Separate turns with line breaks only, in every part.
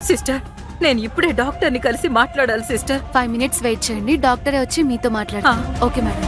Sister, నేను ఇప్పుడే డాక్టర్ని కలిసి మాట్లాడాలి సిస్టర్.
5 minutes వెయిట్ చేయండి, డాక్టరే వచ్చి మీతో మాట్లాడతారు. Okay madam.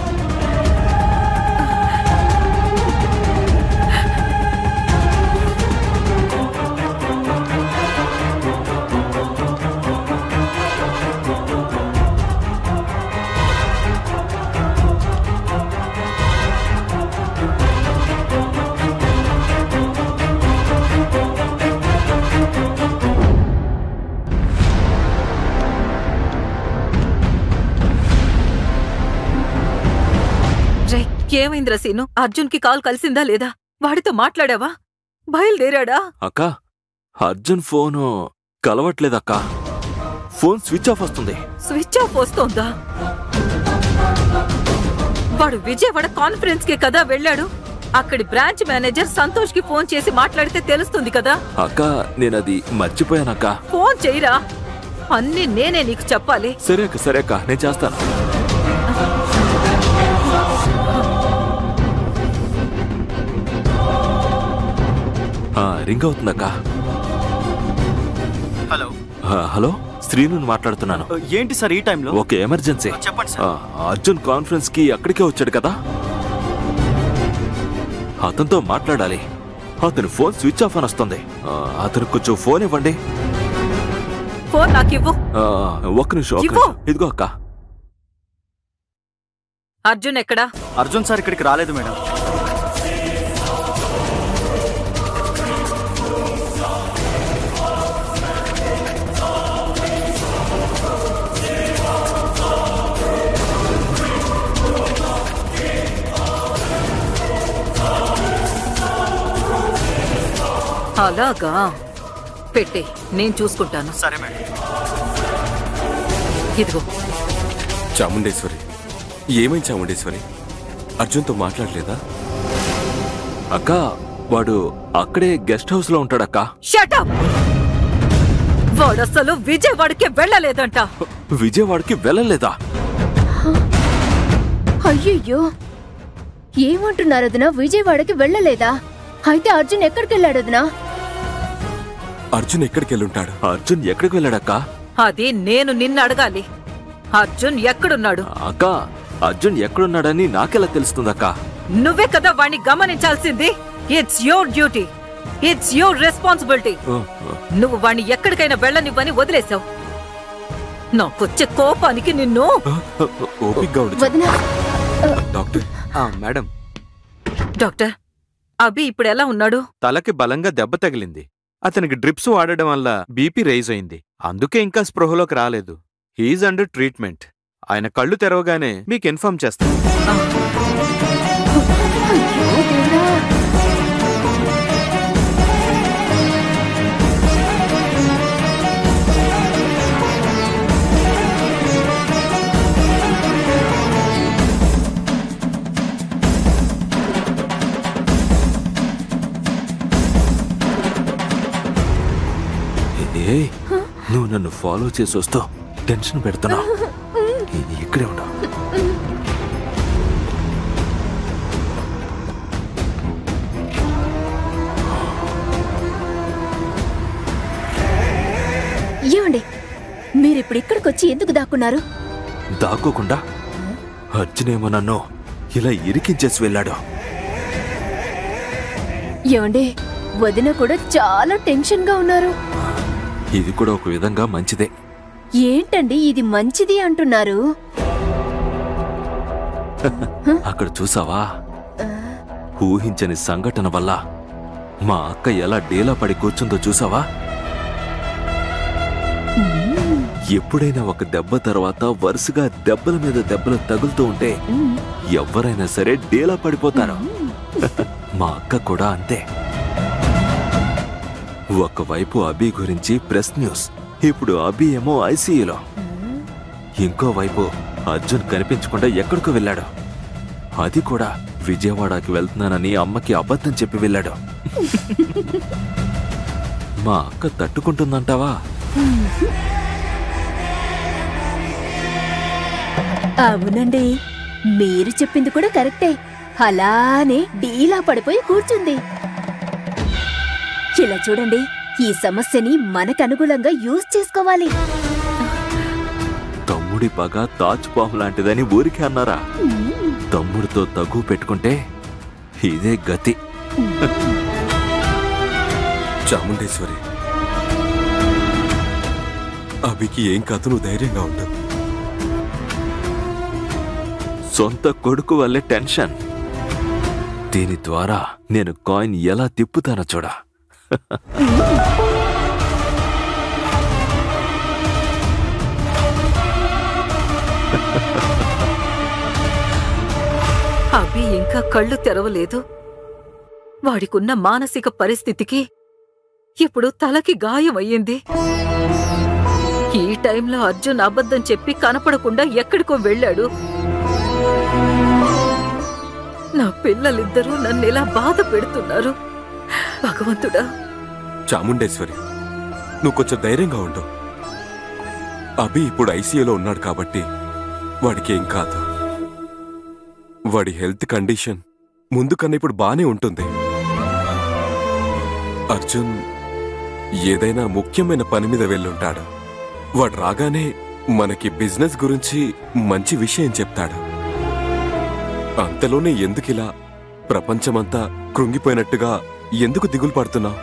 ఏమైందిరా సీను? అర్జున్ కి కాల్ కలిసిందా లేదా? వాడితో మాట్లాడావా? బయలుదేరాడా?
అక్క, అర్జున్ ఫోను కలవట్లేదక్క. ఫోన్ స్విచ్ ఆఫ్ వస్తుంది.
స్విచ్ ఆఫ్ వస్తోందా? వాడు విజయవాడ కాన్ఫరెన్స్ కి కదా వెళ్ళాడు. అక్కడి బ్రాంచ్ మేనేజర్ సంతోష్ కి ఫోన్ చేసి మాట్లాడితే తెలుస్తుంది కదా.
అక్క, నేనది మర్చిపోయానక్క.
ఫోన్ చెయ్యరా, అన్నీ నేనే నీకు చెప్పాలి.
సరే అక్క, సరే అక్క, నేను చేస్తాను. రింగ్ అవుతుందక్క.
హలో.
హలో, శ్రీను మాట్లాడుతున్నాను.
ఏంటి సార్ ఈ టైంలో?
Okay, emergency.
చెప్పండి సార్.
అర్జున్ కాన్ఫరెన్స్ కి అక్కడికే వచ్చాడు కదా, అతనితో మాట్లాడాలి. అతని ఫోన్ స్విచ్ ఆఫ్ అని వస్తుంది. అతను కొంచెం ఫోన్ ఇవ్వండి.
ఫోన్ నాకు ఇవ్వు.
ఒక్క నిమిషం. ఇదిగో అక్క.
అర్జున్ ఎక్కడా?
అర్జున్ సార్ ఇక్కడికి రాలేదు మేడం.
అలాగా, పెట్టే, నేను చూసుకుంటాను.
సరే మేడం.
ఇదిగో.
చాముండేశ్వరి, ఏమైంది చాముండేశ్వరి? అర్జున్తో మాట్లాడలేదా?
అక్క, వాడు అక్కడే గెస్ట్ హౌస్ లో ఉంటాడక్క.
Shut up! వాడసలు విజయవాడకి వెళ్ళలేదంట.
విజయవాడకి వెళ్ళలేదా?
అయ్యయ్యో, ఏమంటున్నారు వదినా? విజయవాడకి వెళ్ళలేదా? అయితే అర్జున్ ఎక్కడికి వెళ్ళాడు వదినా?
అర్జున్ ఎక్కడికి వెళ్ళుంటాడు?
అర్జున్ ఎక్కడికి వెళ్ళాడక్క?
అది నేను నిన్ను అడగాలి. అర్జున్ ఎక్కడున్నాడు?
అక్క, అర్జున్ ఎక్కడున్నాడని నాకెలా తెలుస్తుందక్క?
నువ్వే కదా వాణ్ణి గమనించాల్సింది. It's your duty, it's your responsibility. నువ్వు వాణ్ణి ఎక్కడికైనా వెళ్ళనివ్వని వదిలేశావు. నాకొచ్చే కోపానికి నిన్ను.
డాక్టర్.
మేడం.
డాక్టర్, అభి ఇప్పుడు ఎలా ఉన్నాడు?
తలకి బలంగా దెబ్బ తగిలింది. అతనికి డ్రిప్స్ వాడడం వల్ల బీపీ రైజ్ అయింది. అందుకే ఇంకా స్పృహలోకి రాలేదు. He is under treatment. ఆయన కళ్ళు తెరవగానే మీకు ఇన్ఫార్మ్ చేస్తాను.
నువ్వు నన్ను ఫాలో చేసి వస్తూ టెన్షన్ పెడుతున్నావు. ఇక్కడే ఉండవు.
ఏమండి, మీరిప్పుడు ఇక్కడికి వచ్చి ఎందుకు దాక్కున్నారు?
దాక్కోకుండా అర్జునేమో నన్ను ఇలా ఇరికించేసి వెళ్ళాడు.
ఏమండి, వదిన కూడా చాలా టెన్షన్ గా ఉన్నారు.
ఇది కూడా ఒక విధంగా మంచిదే.
ఏంటండి ఇది మంచిది అంటున్నారు?
అక్కడ చూసావా, ఊహించని సంఘటన వల్ల మా అక్క ఎలా డేలా పడి కూర్చుందో చూసావా? ఎప్పుడైనా ఒక దెబ్బ తర్వాత వరుసగా దెబ్బల మీద దెబ్బలు తగులుతూ ఉంటే ఎవరైనా సరే డేలా పడిపోతారు. మా అక్క కూడా అంతే. ఒకవైపు అభి గురించి ప్రెస్ న్యూస్, ఇప్పుడు అభి ఏమో ఐసీయూలో. ఇంకోవైపు అర్జున్ కనిపించకుండా ఎక్కడికో వెళ్ళాడు. అది కూడా విజయవాడకి వెళ్తున్నానని అమ్మకి అబద్ధం చెప్పి వెళ్ళాడు. మా అక్క తట్టుకుంటుందంటావా?
అవునండి, మీరు చెప్పింది కూడా కరెక్టే. అలానే డీలా పడిపోయి కూర్చుంది. ఇలా చూడండి, ఈ సమస్యని మనకనుగుణంగా యూజ్ చేసుకోవాలి.
తమ్ముడి పగ తాచుపాము లాంటిదని ఊరికే అన్నారా? తమ్ముడితో తగు పెట్టుకుంటే ఇదే గతి.
చాముండేశ్వరి, అభికి ఏం కాదు, నువ్వు ధైర్యంగా ఉండు.
సొంత కొడుకు వల్లే టెన్షన్. దీని ద్వారా నేను కాయిన్ ఎలా తిప్పుతానో చూడా.
అభి ఇంకా కళ్ళు తెరవలేదు. వాడికున్న మానసిక పరిస్థితికి ఇప్పుడు తలకి గాయమయ్యింది. ఈ టైంలో అర్జున్ అబద్ధం చెప్పి కనపడకుండా ఎక్కడికో వెళ్ళాడు. నా పిల్లలిద్దరూ నన్నిలా బాధ పెడుతున్నారు. భగవంతుడా.
చాముండేశ్వరి, నువ్వు కొంచెం ధైర్యంగా ఉండు. అభి ఇప్పుడు ఐసీయూలో ఉన్నాడు కాబట్టి వాడికి ఏం కాదు. వాడి హెల్త్ కండిషన్ ముందు కన్నా ఇప్పుడు బానే ఉంటుంది. అర్జున్ ఏదైనా ముఖ్యమైన పని మీద వెళ్ళుంటాడు. వాడు రాగానే మనకి బిజినెస్ గురించి మంచి విషయం చెప్తాడు. అంతలోనే ఎందుకిలా ప్రపంచమంతా కృంగిపోయినట్టుగా ఎందుకు దిగులు పడుతున్నావు?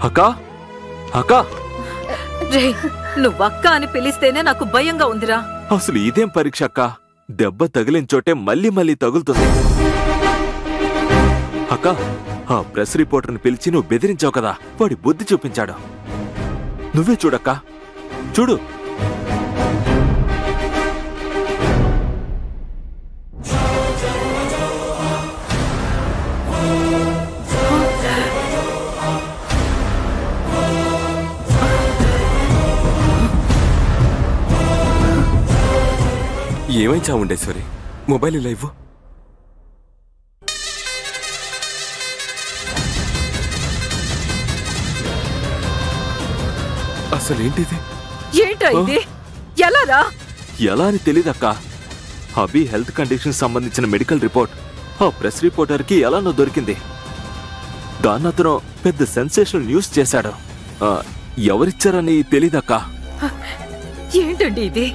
అక్కా, అక్కా,
రే, నువ్వక్క అని పిలిస్తేనే నాకు భయంగా ఉందిరా.
అసలు ఇదేం పరీక్ష అక్కా? దెబ్బ తగిలిన చోటే మళ్ళీ మళ్ళీ తగులుతుంది. అక్కా, ఆ ప్రెస్ రిపోర్టర్ని పిలిచి నువ్వు బెదిరించావు కదా, వాడి బుద్ధి చూపించాడు. నువ్వే చూడక్కా, చూడు.
ఏమై చాముండేశ్వరి, మొబైల్ ఇలా ఇవ్వు. అసలేంటిది?
ఏంటా ఇది? ఎలారా?
ఎలా అని తెలీదక్కా. అభి హెల్త్ కండిషన్ సంబంధించిన మెడికల్ రిపోర్ట్ ఆ ప్రెస్ రిపోర్టర్కి ఎలానో దొరికింది. దాన్ని అతను పెద్ద సెన్సేషనల్ న్యూస్ చేశాడు. ఎవరిచ్చారని తెలీదక్కా.
ఏంటండి ఇది?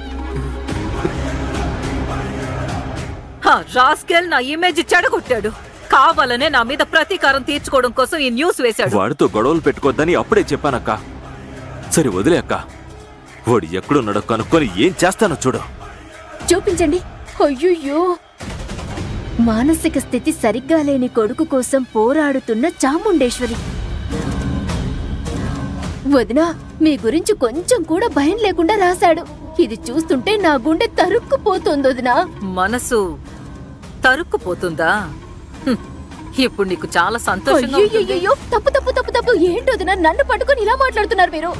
రాస్కెల్ నా ఇమేజ్ చెడగొట్టాడు. కావాలనే నా మీద ప్రతీకారం తీర్చుకోవడం కోసం ఈ న్యూస్ వేశాడు.
వాడితో గొడవలు పెట్టుకోవద్దని అప్పుడే చెప్పానక్కా. సరే వదిలే అక్కా. వాడు ఎక్కడున్నాడో కనుక్కొని ఏం చేస్తానో చూడు.
చూపించండి. అయ్యయ్యో, మానసిక స్థితి సరిగ్గా లేని కొడుకు కోసం పోరాడుతున్న చాముండేశ్వరి. వదినా, మీ గురించి కొంచెం కూడా భయం లేకుండా రాశాడు. ఇది చూస్తుంటే నా గుండె తరుక్కుపోతుంది వదినా.
మనసు తరుక్కుపోతుందా? ఇప్పుడు నీకు చాలా సంతోషంగా ఉంటుంది.
అయ్యయ్యో, తప్పు తప్పు తప్పు తప్పు. ఏంటి వదినా, నన్ను పట్టుకొని ఇలా మాట్లాడుతున్నారు మీరు?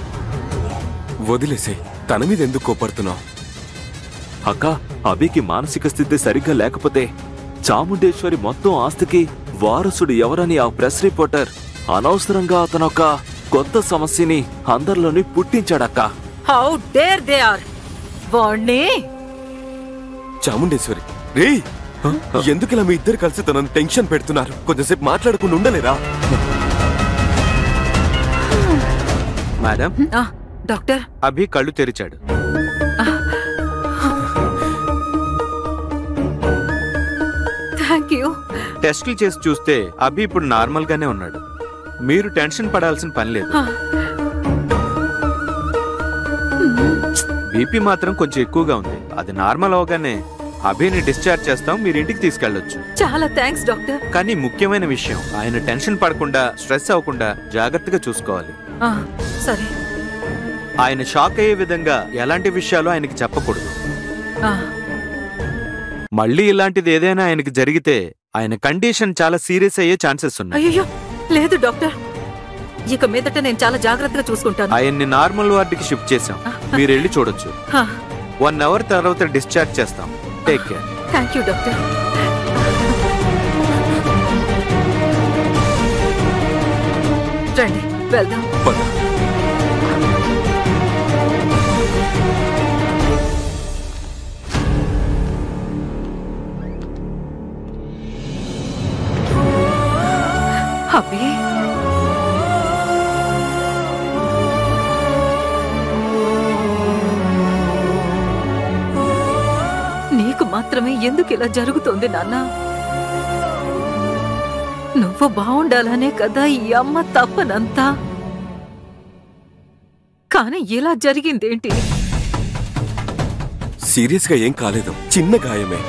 వదిలేసే, తన మీద ఎందుకు కోపడుతున్నావు?
అక్కా, అభికి మానసిక స్థితి సరిగ్గా లేకపోతే చాముండేశ్వరి మొత్తం ఆస్తికి వారసుడు ఎవరని ఆ ప్రెస్ రిపోర్టర్ అనవసరంగా అతనొక కొత్త సమస్యని అందరిలోని పుట్టించాడక్కా.
How dare they are! వాణ్ణి
చాముండేశ్వరి, రే, ఎందుకు ఇలా మీ ఇద్దరు కలిసి తనను టెన్షన్ పెడుతున్నారు? కొంచెంసేపు మాట్లాడకుండా ఉండలేరా?
మేడం,
డాక్టర్,
అభి కళ్ళు తెరిచాడు.
Thank you.
టెస్టులు చేసి చూస్తే అభి ఇప్పుడు నార్మల్ గానే ఉన్నాడు. మీరు టెన్షన్ పడాల్సిన పని లేదు. బీపీ మాత్రం కొంచెం ఎక్కువగా ఉంది. అది నార్మల్ అవగానే అభిని డిశ్చార్జ్ చేస్తాం, మీరు ఇంటికి తీసుకెళ్లొచ్చు.
చాలా థ్యాంక్స్ డాక్టర్.
కానీ ముఖ్యమైన విషయం, ఆయన టెన్షన్ పడకుండా స్ట్రెస్ అవ్వకుండా జాగ్రత్తగా చూసుకోవాలి.
సరే.
ఆయన షాక్ అయ్యే విధంగా ఎలాంటి విషయాలు ఆయనకి చెప్పకూడదు. మళ్ళీ ఇలాంటిది ఏదైనా ఆయనకి జరిగితే ఆయన కండిషన్ చాలా సీరియస్ అయ్యే ఛాన్సెస్ ఉన్నాయి.
అయ్యో లేదు డాక్టర్, ఇక మీదట నేను చాలా జాగ్రత్తగా చూసుకుంటాను.
ఆయన్ని నార్మల్ వార్డుకి షిఫ్ట్ చేశాం, మీరు వెళ్ళి చూడొచ్చు. 1 అవర్ తర్వాత డిశ్చార్జ్ చేస్తాం. Take care.
Thank you doctor. రండి వెళ్దాం. అబ్బే, మాత్రమే ఎందుకు ఇలా జరుగుతోంది నాన్న? నువ్వు బాగుండాలనే కదా ఈ అమ్మ తప్పనంతా. కానీ ఇలా జరిగిందేంటి?
సీరియస్గా ఏం కాలేదు, చిన్న గాయమే.